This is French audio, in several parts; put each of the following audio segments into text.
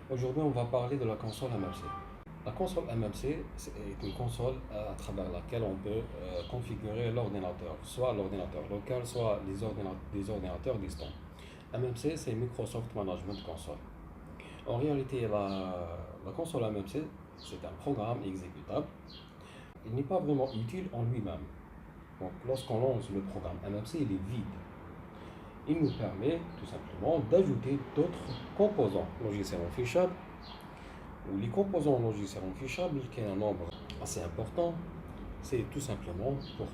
Aujourd'hui, on va parler de la console MMC. La console MMC est une console à travers laquelle on peut configurer l'ordinateur, soit l'ordinateur local, soit des ordinateurs distants. MMC, c'est Microsoft Management Console. En réalité, la console MMC, c'est un programme exécutable. Il n'est pas vraiment utile en lui-même. Donc, lorsqu'on lance le programme MMC, il est vide. Il nous permet tout simplement d'ajouter d'autres composants logiciels fichables ou les composants logiciels fichables, qui est un nombre assez important, c'est tout simplement pour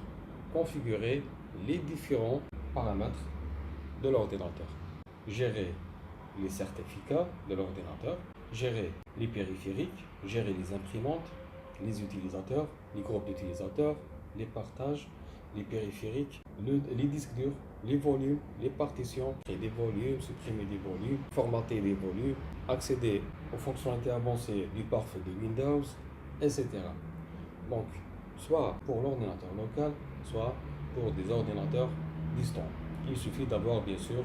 configurer les différents paramètres de l'ordinateur. Gérer les certificats de l'ordinateur, gérer les périphériques, gérer les imprimantes, les utilisateurs, les groupes d'utilisateurs, les partages, les périphériques, les disques durs, les volumes, les partitions, créer des volumes, supprimer des volumes, formater des volumes, accéder aux fonctionnalités avancées du pare-feu de Windows, etc. Donc, soit pour l'ordinateur local, soit pour des ordinateurs distants. Il suffit d'avoir bien sûr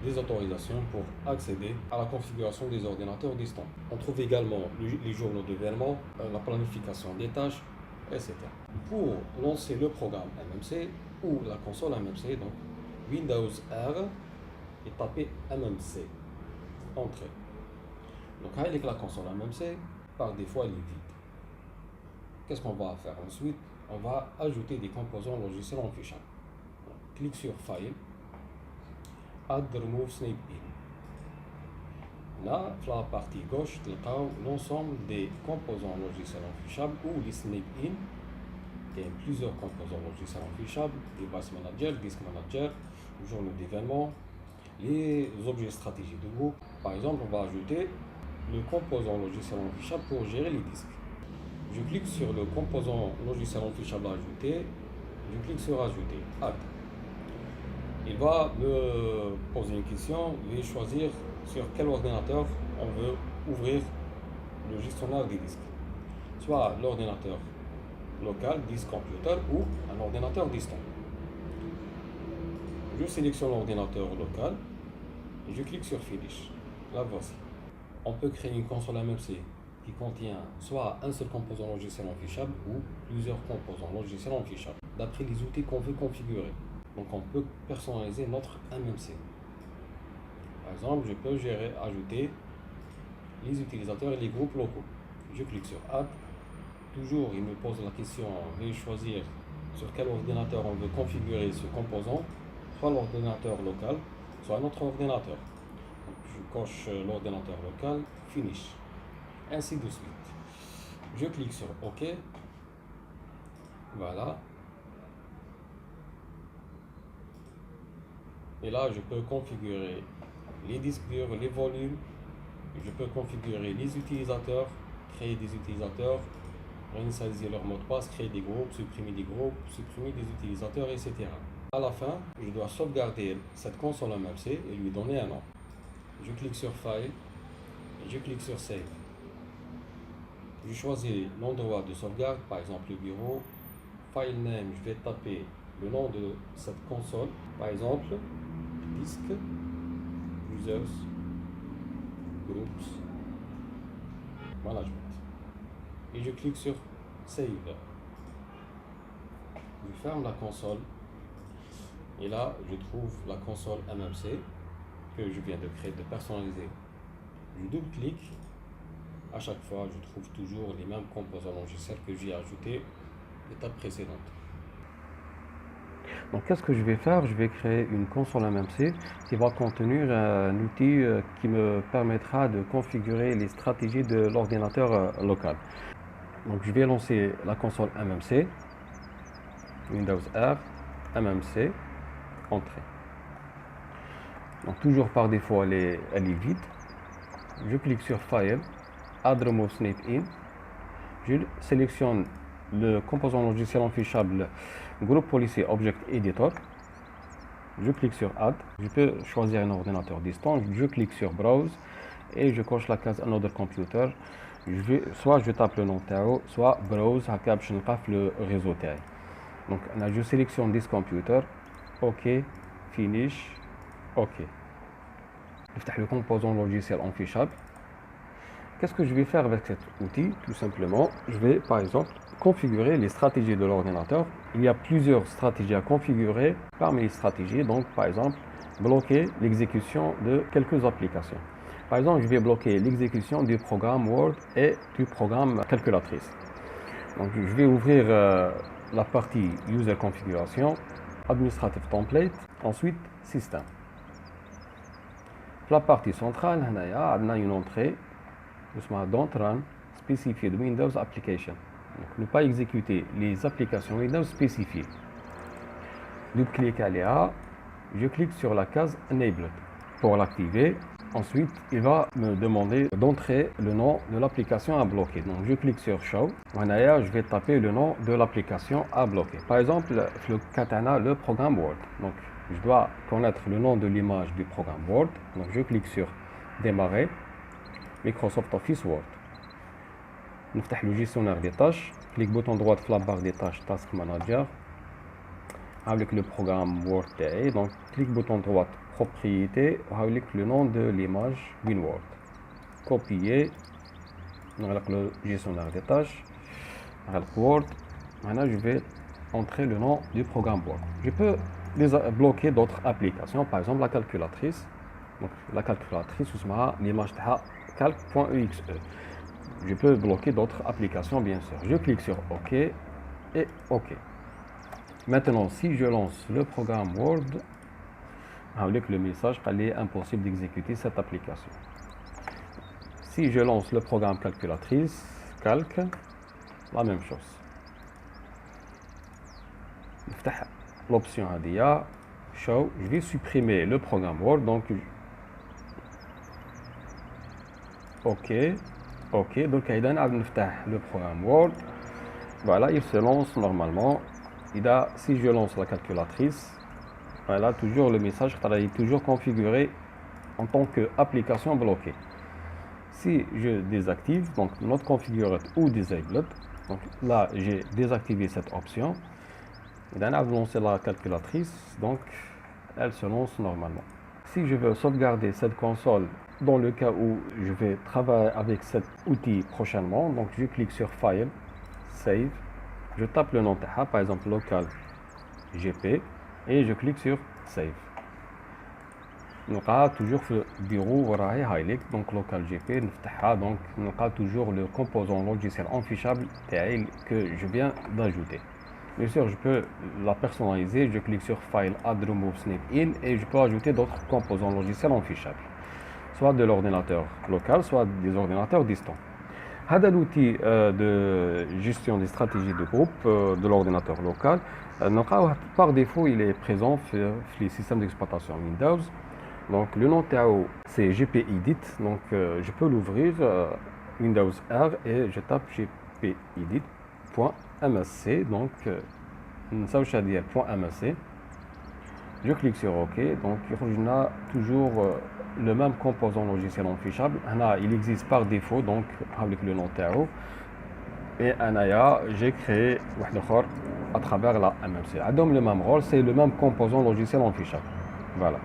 des autorisations pour accéder à la configuration des ordinateurs distants. On trouve également les journaux d'événements, la planification des tâches, etc. Pour lancer le programme MMC ou la console MMC, donc Windows R et taper MMC, entrée. Donc avec la console MMC, par défaut elle est vide. Qu'est-ce qu'on va faire ensuite? On va ajouter des composants logiciels en fichier. Clique sur File, Add Remove Snap In. Là, dans la partie gauche, tu as l'ensemble des composants logiciels affichables ou les Snap In. Il y a plusieurs composants logiciels affichables, Device Manager, Disk Manager, journaux d'événements, les objets stratégiques de groupe. Par exemple, on va ajouter le composant logiciel affichable pour gérer les disques. Je clique sur le composant logiciel affichable à ajouter, je clique sur Ajouter, Add. Il va me poser une question, je vais choisir sur quel ordinateur on veut ouvrir le gestionnaire des disques. Soit l'ordinateur local, disk computer, ou un ordinateur distant. Je sélectionne l'ordinateur local et je clique sur Finish. La voici. On peut créer une console MMC qui contient soit un seul composant logiciel affichable ou plusieurs composants logiciels affichables, d'après les outils qu'on veut configurer. Donc on peut personnaliser notre MMC. Par exemple, je peux ajouter les utilisateurs et les groupes locaux. Je clique sur Add. Toujours, il me pose la question, je vais choisir sur quel ordinateur on veut configurer ce composant, soit l'ordinateur local, soit notre ordinateur. Donc, je coche l'ordinateur local, Finish, ainsi de suite. Je clique sur OK. Voilà. Et là, je peux configurer les disques durs, les volumes. Je peux configurer les utilisateurs, créer des utilisateurs, réinitialiser leur mot de passe, créer des groupes, supprimer des utilisateurs, etc. À la fin, je dois sauvegarder cette console MMC et lui donner un nom. Je clique sur File et je clique sur Save. Je choisis l'endroit de sauvegarde, par exemple le bureau. File name, je vais taper le nom de cette console, par exemple Disk, Users, Groups, Management. Et je clique sur Save. Je ferme la console et là je trouve la console MMC que je viens de créer, de personnaliser. Je double-clique, à chaque fois je trouve toujours les mêmes composants logiciels que j'ai ajoutés l'étape précédente. Donc qu'est-ce que je vais faire? Je vais créer une console MMC qui va contenir un outil qui me permettra de configurer les stratégies de l'ordinateur local. Donc je vais lancer la console MMC, Windows R, MMC, entrée. Donc toujours par défaut elle est vide. Je clique sur File, Add Remove Snap In. Je sélectionne le composant logiciel affichable Groupe Policy Object Editor. Je clique sur Add. Je peux choisir un ordinateur distant. Je clique sur Browse et je coche la case Another Computer. Soit je tape le nom Tao, soit Browse à caption le réseau Tao. Donc là, je sélectionne This Computer. OK, Finish, OK. Je le composant logiciel affichable. Qu'est-ce que je vais faire avec cet outil? Tout simplement, je vais par exemple configurer les stratégies de l'ordinateur. Il y a plusieurs stratégies à configurer. Parmi les stratégies, donc par exemple, bloquer l'exécution de quelques applications. Par exemple, je vais bloquer l'exécution du programme Word et du programme calculatrice. Donc, je vais ouvrir la partie User Configuration, Administrative Template, ensuite System. La partie centrale, on a une entrée Don't Run Specified Windows Application. Donc, ne pas exécuter les applications Windows spécifiées. Double-clic à l'EA, je clique sur la case Enabled pour l'activer. Ensuite, il va me demander d'entrer le nom de l'application à bloquer. Donc, je clique sur Show. Je vais taper le nom de l'application à bloquer. Par exemple, le Katana, le programme Word. Donc, je dois connaître le nom de l'image du programme Word. Donc, je clique sur Démarrer, Microsoft Office Word. نفتح le gestionnaire des tâches. Clique bouton droit de la barre des tâches Task Manager. Avec le programme Word TI. Donc, clique bouton droit propriété, avec le nom de l'image WinWord. Copier, avec le gestionnaire des tâches, avec Word. Maintenant, je vais entrer le nom du programme Word. Je peux bloquer d'autres applications, par exemple la calculatrice. Donc, la calculatrice, l'image calc.exe. Je peux bloquer d'autres applications, bien sûr. Je clique sur OK et OK. Maintenant, si je lance le programme Word, avec le message qu'il est impossible d'exécuter cette application. Si je lance le programme calculatrice, calque, la même chose. L'option ADIA, Show, je vais supprimer le programme Word, donc OK, donc le programme Word, voilà, il se lance normalement. Si je lance la calculatrice, voilà, toujours le message est toujours configuré en tant qu'application bloquée. Si je désactive, donc not configured ou disabled, donc là j'ai désactivé cette option. Et là, je lancer la calculatrice, donc elle se lance normalement. Si je veux sauvegarder cette console dans le cas où je vais travailler avec cet outil prochainement, donc je clique sur File, Save, je tape le nom de par exemple local GP et je clique sur Save. Donc toujours le bureau highlight, donc local GP, donc on a toujours le composant logiciel affichable que je viens d'ajouter. Bien sûr, je peux la personnaliser, je clique sur File, Add, Remove, Snap In et je peux ajouter d'autres composants logiciels affichables, soit de l'ordinateur local, soit des ordinateurs distants. L'outil de gestion des stratégies de groupe de l'ordinateur local, par défaut, il est présent sur les systèmes d'exploitation Windows. Donc, le nom c'est GPEdit. Donc, je peux l'ouvrir Windows R et je tape gpedit.msc. Donc, .msc. Je clique sur OK. Donc, il a toujours le même composant logiciel affichable. Il existe par défaut, donc avec le nom Tao. Et j'ai créé à travers la MMC. Le même rôle, c'est le même composant logiciel affichable. Voilà.